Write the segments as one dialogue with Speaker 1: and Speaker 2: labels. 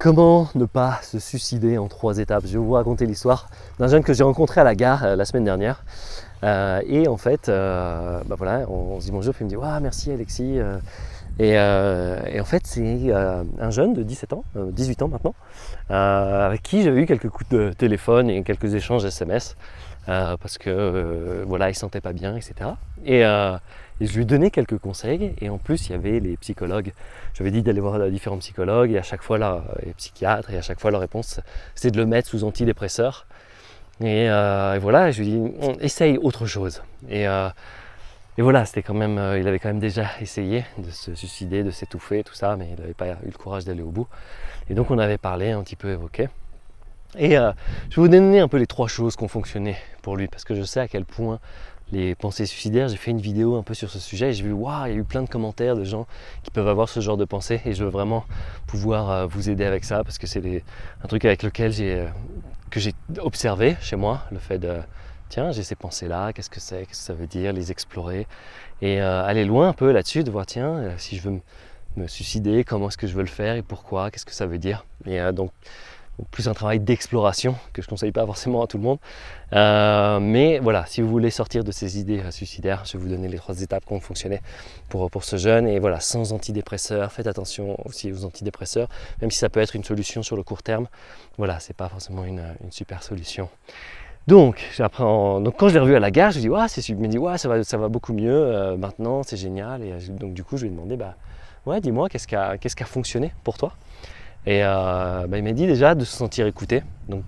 Speaker 1: Comment ne pas se suicider en 3 étapes? Je vais vous raconter l'histoire d'un jeune que j'ai rencontré à la gare la semaine dernière. Et en fait, voilà, on se dit bonjour, puis il me dit « merci Alexis ». Et en fait, c'est un jeune de 17 ans, 18 ans maintenant, avec qui j'avais eu quelques coups de téléphone et quelques échanges SMS parce que voilà, il ne se sentait pas bien, etc. Et je lui donnais quelques conseils, et en plus il y avait les psychologues. J'avais dit d'aller voir différents psychologues, et à chaque fois les psychiatres, et à chaque fois leur réponse c'était de le mettre sous antidépresseur. Et voilà, je lui dis essaye autre chose. Et voilà, c'était quand même, il avait quand même déjà essayé de se suicider, de s'étouffer, tout ça, mais il n'avait pas eu le courage d'aller au bout. Et donc on avait parlé, un petit peu évoqué. Et je vais vous donner un peu les 3 choses qui ont fonctionné pour lui, parce que je sais à quel point les pensées suicidaires, j'ai fait une vidéo un peu sur ce sujet et j'ai vu, waouh, il y a eu plein de commentaires de gens qui peuvent avoir ce genre de pensées, et je veux vraiment pouvoir vous aider avec ça, parce que c'est un truc avec lequel que j'ai observé chez moi, le fait de, tiens, j'ai ces pensées-là, qu'est-ce que c'est, qu'est-ce que ça veut dire, les explorer, et aller loin un peu là-dessus, de voir, tiens, si je veux me suicider, comment est-ce que je veux le faire et pourquoi, qu'est-ce que ça veut dire. Et donc, plus un travail d'exploration que je ne conseille pas forcément à tout le monde. Mais voilà, si vous voulez sortir de ces idées suicidaires, je vais vous donner les 3 étapes qui ont fonctionné pour ce jeune. Et voilà, sans antidépresseurs, faites attention aussi aux antidépresseurs, même si ça peut être une solution sur le court terme. Voilà, c'est pas forcément une super solution. Donc quand je l'ai revu à la gare, je lui ai dit, il m'a dit, ça va beaucoup mieux maintenant, c'est génial. Et donc du coup, je lui ai demandé, dis-moi, qu'est-ce qui a fonctionné pour toi? Et il m'a dit déjà de se sentir écouté. Donc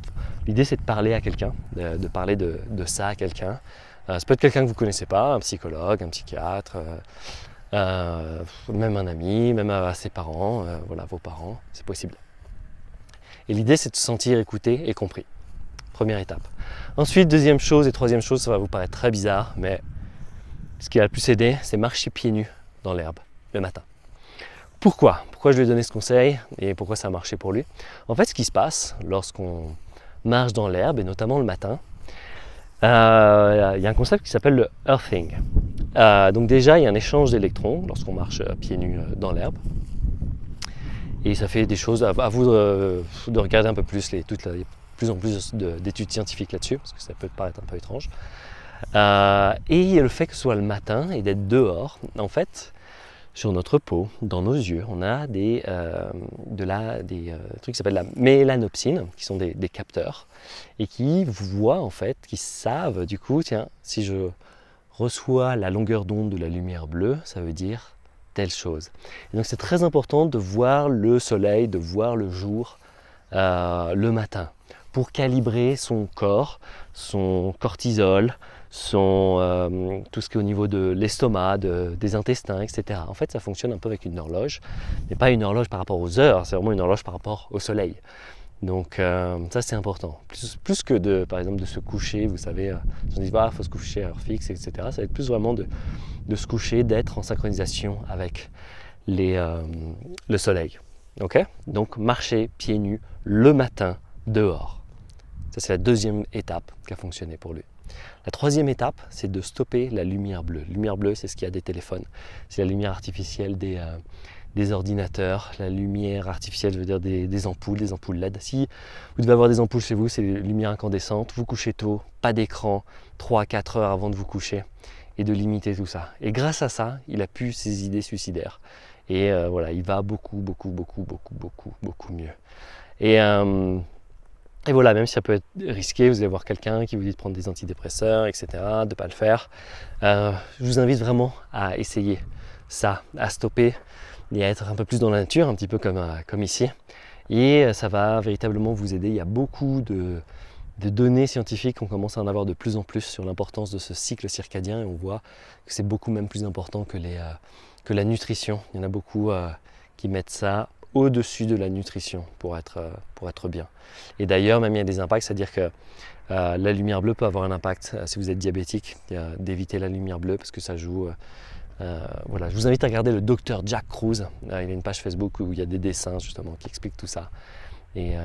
Speaker 1: l'idée, c'est de parler à quelqu'un, de parler de ça à quelqu'un. Ça peut être quelqu'un que vous ne connaissez pas, un psychologue, un psychiatre, même un ami, même à ses parents, voilà, vos parents, c'est possible. Et l'idée, c'est de se sentir écouté et compris. Première étape. Ensuite, deuxième chose et troisième chose, ça va vous paraître très bizarre, mais ce qui a le plus aidé, c'est marcher pieds nus dans l'herbe le matin. Pourquoi je lui ai donné ce conseil et pourquoi ça a marché pour lui? En fait, ce qui se passe lorsqu'on marche dans l'herbe, et notamment le matin, il y a un concept qui s'appelle le earthing. Donc déjà, il y a un échange d'électrons lorsqu'on marche pieds nus dans l'herbe. Et ça fait des choses, à vous de regarder un peu plus, plus en plus d'études scientifiques là-dessus, parce que ça peut paraître un peu étrange. Et le fait que ce soit le matin et d'être dehors, en fait, sur notre peau, dans nos yeux, on a des trucs qui s'appellent la mélanopsine, qui sont des capteurs, et qui voient en fait, qui savent du coup, tiens, si je reçois la longueur d'onde de la lumière bleue, ça veut dire telle chose. Et donc c'est très important de voir le soleil, de voir le jour le matin, pour calibrer son corps, son cortisol, tout ce qui est au niveau de l'estomac, des intestins, etc. En fait, ça fonctionne un peu avec une horloge, mais pas une horloge par rapport aux heures, c'est vraiment une horloge par rapport au soleil. Donc ça, c'est important. Plus que par exemple de se coucher, vous savez, on dit il faut se coucher à heure fixe, etc. Ça va être plus vraiment de se coucher, d'être en synchronisation avec le soleil. Okay, donc marcher pieds nus le matin dehors. Ça, c'est la deuxième étape qui a fonctionné pour lui. La troisième étape, c'est de stopper la lumière bleue. La lumière bleue, c'est ce qu'il y a des téléphones. C'est la lumière artificielle des ordinateurs, la lumière artificielle, je veux dire des ampoules LED. Si vous devez avoir des ampoules chez vous, c'est des lumières incandescentes. Vous couchez tôt, pas d'écran, 3-4 heures avant de vous coucher, et de limiter tout ça. Et grâce à ça, il a pu ses idées suicidaires. Et voilà, il va beaucoup mieux. Et voilà, même si ça peut être risqué, vous allez voir quelqu'un qui vous dit de prendre des antidépresseurs, etc., de ne pas le faire. Je vous invite vraiment à essayer ça, à stopper et à être un peu plus dans la nature, un petit peu comme ici. Et ça va véritablement vous aider. Il y a beaucoup de données scientifiques, on commence à en avoir de plus en plus sur l'importance de ce cycle circadien, et on voit que c'est beaucoup même plus important que la nutrition. Il y en a beaucoup qui mettent ça au-dessus de la nutrition pour être bien. Et d'ailleurs, même il y a des impacts, c'est-à-dire que la lumière bleue peut avoir un impact si vous êtes diabétique, d'éviter la lumière bleue parce que ça joue. Voilà. Je vous invite à regarder le docteur Jack Kruse. Il a une page Facebook où il y a des dessins justement qui expliquent tout ça. Et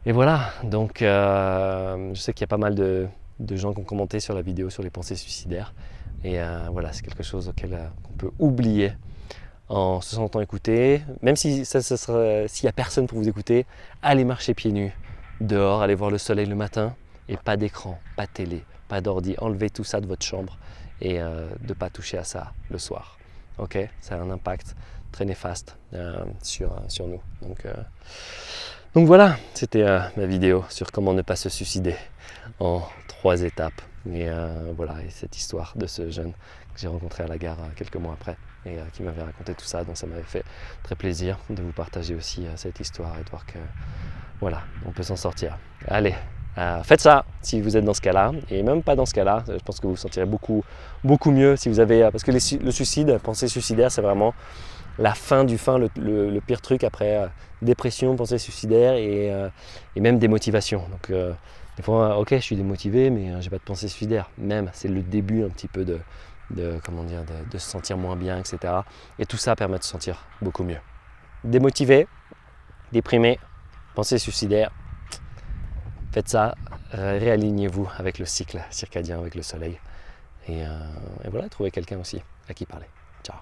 Speaker 1: voilà, donc je sais qu'il y a pas mal de gens qui ont commenté sur la vidéo sur les pensées suicidaires. Et voilà, c'est quelque chose auquel on peut oublier en se sentant écouté. Même si s'il n'y a personne pour vous écouter, allez marcher pieds nus dehors, allez voir le soleil le matin et pas d'écran, pas de télé, pas d'ordi. Enlevez tout ça de votre chambre et de ne pas toucher à ça le soir. Ok, ça a un impact très néfaste sur nous. Donc voilà, c'était ma vidéo sur comment ne pas se suicider en 3 étapes. Et voilà, et cette histoire de ce jeune que j'ai rencontré à la gare quelques mois après et qui m'avait raconté tout ça. Donc ça m'avait fait très plaisir de vous partager aussi cette histoire et de voir que voilà, on peut s'en sortir. Allez, faites ça si vous êtes dans ce cas-là, et même pas dans ce cas-là, je pense que vous vous sentirez beaucoup mieux si vous avez, parce que le suicide, pensée suicidaire, c'est vraiment la fin du fin, le pire truc après dépression, pensée suicidaire et même démotivation. Donc des fois, ok, je suis démotivé, mais j'ai pas de pensée suicidaire. Même, c'est le début un petit peu de se sentir moins bien, etc. Et tout ça permet de se sentir beaucoup mieux. Démotivé, déprimé, pensée suicidaire, faites ça, réalignez-vous avec le cycle circadien, avec le soleil. Et voilà, trouvez quelqu'un aussi à qui parler. Ciao.